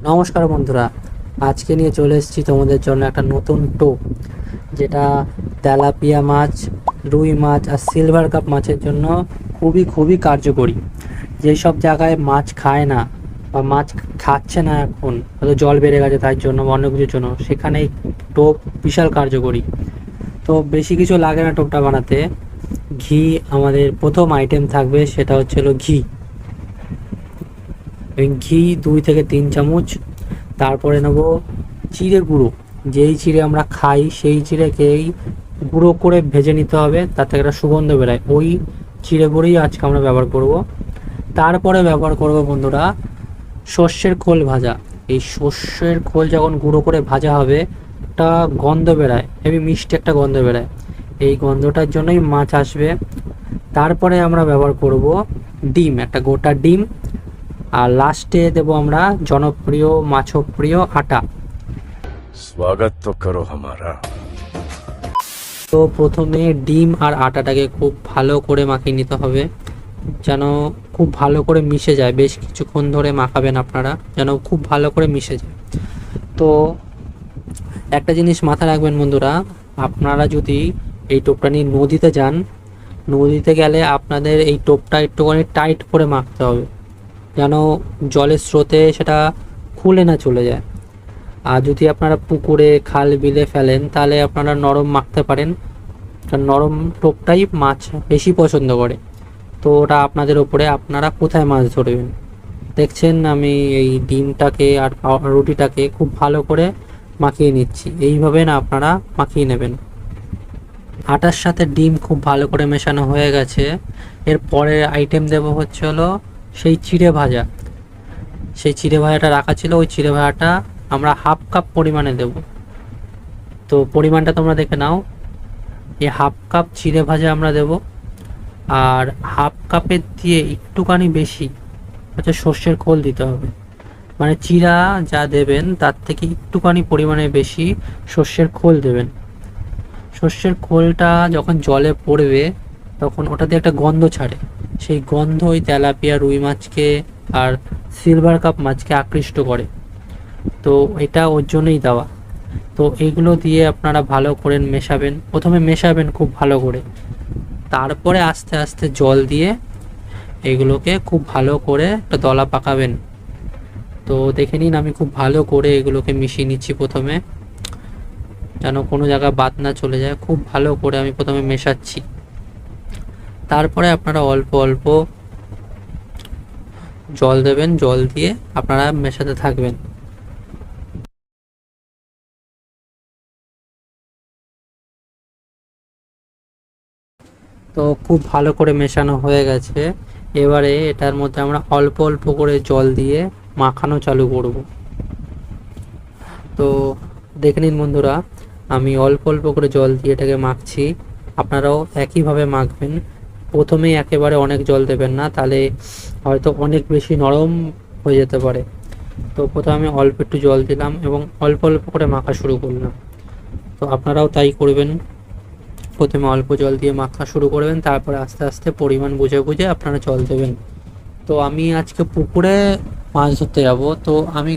নমস্কার বন্ধুরা, আজকে নিয়ে চলে এসেছি তোমাদের জন্য একটা নতুন টোপ, যেটা তেলাপিয়া মাছ, রুই মাছ আর সিলভার কাপ মাছের জন্য খুবই কার্যকরী। যেই সব জায়গায় মাছ খায় না বা মাছ খাচ্ছে না, এখন হয়তো জল বেড়ে গেছে তাই জন্য বা অন্য কিছুর জন্য, সেখানে এই টোপ বিশাল কার্যকরী। তো বেশি কিছু লাগে না টোপটা বানাতে। ঘি আমাদের প্রথম আইটেম থাকবে, সেটা হচ্ছে হলো ঘি। ঘি 2 থেকে 3 চামচ। তারপরে নেব চিড়ে গুঁড়ো। যেই চিড়ে আমরা খাই সেই চিড়েকেই গুঁড়ো করে ভেজে নিতে হবে, তার থেকে একটা সুগন্ধ বেরোয়। ওই চিড়ে গুঁড়োই আজকে আমরা ব্যবহার করব। তারপরে ব্যবহার করব বন্ধুরা সর্ষের খোল ভাজা। এই সর্ষের খোল যখন গুঁড়ো করে ভাজা হবে, একটা গন্ধ বেরোয়, হেবি মিষ্টি একটা গন্ধ বেরোয়। এই গন্ধটার জন্যই মাছ আসবে। তারপরে আমরা ব্যবহার করব ডিম, একটা গোটা ডিম। আর লাস্টে দেব আমরা জনপ্রিয় মাছপ্রিয় আটা। स्वागत तो करो हमारा। তো প্রথমে ডিম আর আটাটাকে খুব ভালো করে মাখিয়ে নিতে হবে, যেন খুব ভালো করে মিশে যায়। বেশ কিছুক্ষণ ধরে মাখাবেন আপনারা, যেন খুব ভালো করে মিশে যায়। তো একটা জিনিস মাথায় রাখবেন বন্ধুরা, আপনারা যদি এই টোপটা নিয়ে নদীতে যান, নদীতে গেলে আপনাদের এই টোপটা একটুখানি টাইট করে মাখতে হবে, যেন জলের স্রোতে সেটা খুলে না চলে যায়। আর যদি আপনারা পুকুরে খাল বিলে ফেলেন, তাহলে আপনারা নরম মাখতে পারেন, কারণ নরম টোপটাই মাছ বেশি পছন্দ করে। তো ওটা আপনাদের ওপরে, আপনারা কোথায় মাছ ধরবেন। দেখছেন আমি এই ডিমটাকে আর রুটিটাকে খুব ভালো করে মাখিয়ে নিচ্ছি। এইভাবে না আপনারা মাখিয়ে নেবেন। আটার সাথে ডিম খুব ভালো করে মেশানো হয়ে গেছে। এর পরের আইটেম দেব হচ্ছে হলো সেই চিড়ে ভাজা। সেই চিড়ে ভাজাটা রাখা ছিল, ওই চিড়ে ভাজাটা আমরা হাফ কাপ পরিমাণে দেব। তো পরিমাণটা তোমরা দেখে নাও। এই হাফ কাপ চিড়ে ভাজা আমরা দেব। আর হাফ কাপের দিয়ে একটুখানি বেশি হচ্ছে সর্ষের খোল দিতে হবে। মানে চিড়া যা দেবেন তার থেকে একটুখানি পরিমাণে বেশি সর্ষের খোল দেবেন। সর্ষের খোলটা যখন জলে পড়বে, তখন ওটা দিয়ে একটা গন্ধ ছাড়ে। সেই গন্ধ ওই তেলাপিয়া, রুই মাছকে আর সিলভার কাপ মাছকে আকৃষ্ট করে। তো এটা ওর জন্যই দেওয়া। তো এইগুলো দিয়ে আপনারা ভালো করে মেশাবেন। প্রথমে মেশাবেন খুব ভালো করে, তারপরে আস্তে আস্তে জল দিয়ে এগুলোকে খুব ভালো করে একটা দলা পাকাবেন। তো দেখে নিন, আমি খুব ভালো করে এগুলোকে মিশিয়ে নিচ্ছি প্রথমে, যেন কোনো জায়গায় বাদ না চলে যায়। খুব ভালো করে আমি প্রথমে মেশাচ্ছি। তারপরে আপনারা অল্প অল্প জল দেবেন, জল দিয়ে আপনারা মেশাতে থাকবেন। তো খুব ভালো করে মেশানো হয়ে গেছে। এবারে এটার মধ্যে আমরা অল্প অল্প করে জল দিয়ে মাখানো চালু করব। তো দেখে নিন বন্ধুরা, আমি অল্প অল্প করে জল দিয়ে এটাকে মাখছি। আপনারাও একইভাবে মাখবেন। প্রথমেই একেবারে অনেক জল দেবেন না, তাহলে হয়তো অনেক বেশি নরম হয়ে যেতে পারে। তো প্রথমে আমি অল্প একটু জল দিলাম এবং অল্প অল্প করে মাখা শুরু করলাম। তো আপনারাও তাই করবেন। প্রথমে অল্প জল দিয়ে মাখা শুরু করবেন, তারপরে আস্তে আস্তে পরিমাণ বুঝে বুঝে আপনারা জল দেবেন। তো আমি আজকে পুকুরে মাছ ধরতে যাব, তো আমি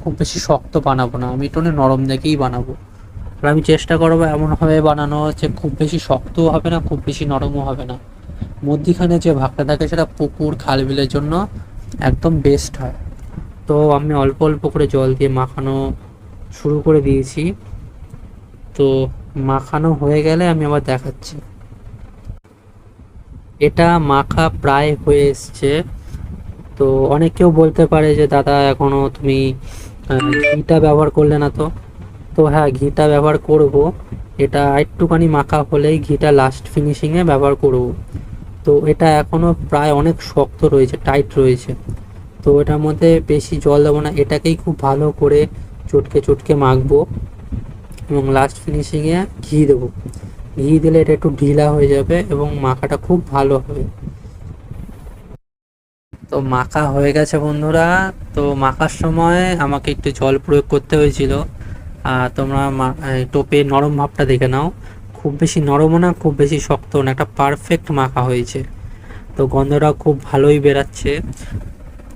খুব বেশি শক্ত বানাবো না, আমি একটু নরম দেখেই বানাবো। আর আমি চেষ্টা করবো এমনভাবে বানানো যে খুব বেশি শক্তও হবে না, খুব বেশি নরমও হবে না। মধ্যিখানে যে ভাগটা থাকে সেটা পুকুর খাল বিলের জন্য একদম বেস্ট হয়। তো আমি অল্প অল্প করে জল দিয়ে মাখানো শুরু করে দিয়েছি। তো মাখানো হয়ে গেলে আমি আবার দেখাচ্ছি। এটা মাখা প্রায় হয়ে এসছে। তো অনেক কেউ বলতে পারে যে দাদা এখনো তুমি ঘিটা ব্যবহার করলে না। তো তো হ্যাঁ, ঘিটা ব্যবহার করব। এটা একটুখানি মাখা হলেই ঘিটা লাস্ট ফিনিশিংয়ে ব্যবহার করব। তো এটা এখনো প্রায় অনেক শক্ত রয়েছে, টাইট রয়েছে। তো এটার মধ্যে বেশি জল দেবো না, এটাকেই খুব ভালো করে চটকে চটকে মাখবো এবং লাস্ট ফিনিশিংয়ে ঘি দেবো। ঘি দিলে এটা একটু ঢিলা হয়ে যাবে এবং মাখাটা খুব ভালো হবে। তো মাখা হয়ে গেছে বন্ধুরা। তো মাখার সময় আমাকে একটু জল প্রয়োগ করতে হয়েছিল। তোমরা টোপের নরম ভাবটা দেখে নাও। খুব বেশি নরমও না, খুব বেশি শক্ত না, একটা পারফেক্ট মাখা হয়েছে। তো গন্ধটা খুব ভালোই বেরাচ্ছে।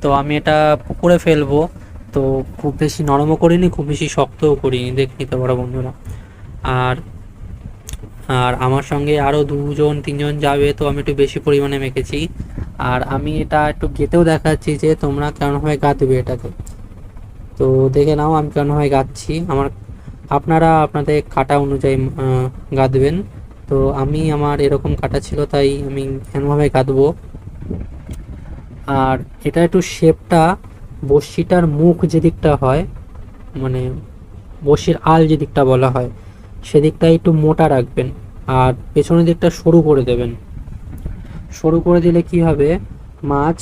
তো আমি এটা পুকুরে ফেলবো। তো খুব বেশি নরমও করিনি, খুব বেশি শক্তও করিনি, দেখে নিতে পারো বন্ধুরা। আর আর আমার সঙ্গে আরও 2-3 জন যাবে, তো আমি একটু বেশি পরিমাণে মেখেছি। আর আমি এটা একটু গেতেও দেখাচ্ছি যে তোমরা কেমনভাবে গাঁথবে এটাকে। তো দেখে নাও আমি কেমনভাবে গাঁথছি। আপনারা আপনাদের কাটা অনুযায়ী গাঁথবেন। তো আমি আমার এরকম কাটা ছিল, তাই আমি এমনভাবে গাঁথবো। আর এটা একটু শেপটা, বড়শিটার মুখ যেদিকটা হয়, মানে বড়শির আল যেদিকটা বলা হয়, সেদিকটা একটু মোটা রাখবেন। আর পেছনের দিকটা সরু করে দেবেন। সরু করে দিলে কি হবে, মাছ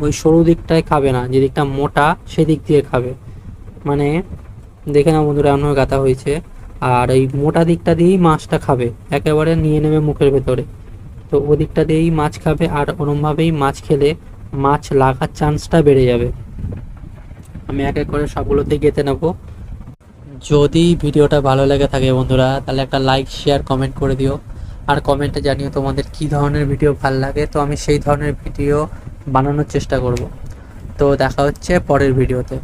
ওই সরু দিকটায় খাবে না, যেদিকটা মোটা সেদিক দিয়ে খাবে। মানে দেখে নাও বন্ধুরা, এমন গাঁথা হয়েছে। আর এই মোটা দিকটা দিয়েই মাছটা খাবে, একেবারে নিয়ে নেবে মুখের ভেতরে। তো ওদিকটা দিয়েই মাছ খাবে, আর ওরমভাবেই মাছ খেলে মাছ লাগার চান্সটা বেড়ে যাবে। আমি এক এক করে সবগুলোতে গেঁথে নেবো। যদি ভিডিওটা ভালো লেগে থাকে বন্ধুরা, তাহলে একটা লাইক, শেয়ার, কমেন্ট করে দিও। আর কমেন্টে জানিও তোমাদের কী ধরনের ভিডিও ভালো লাগে, তো আমি সেই ধরনের ভিডিও বানানোর চেষ্টা করব। তো দেখা হচ্ছে পরের ভিডিওতে।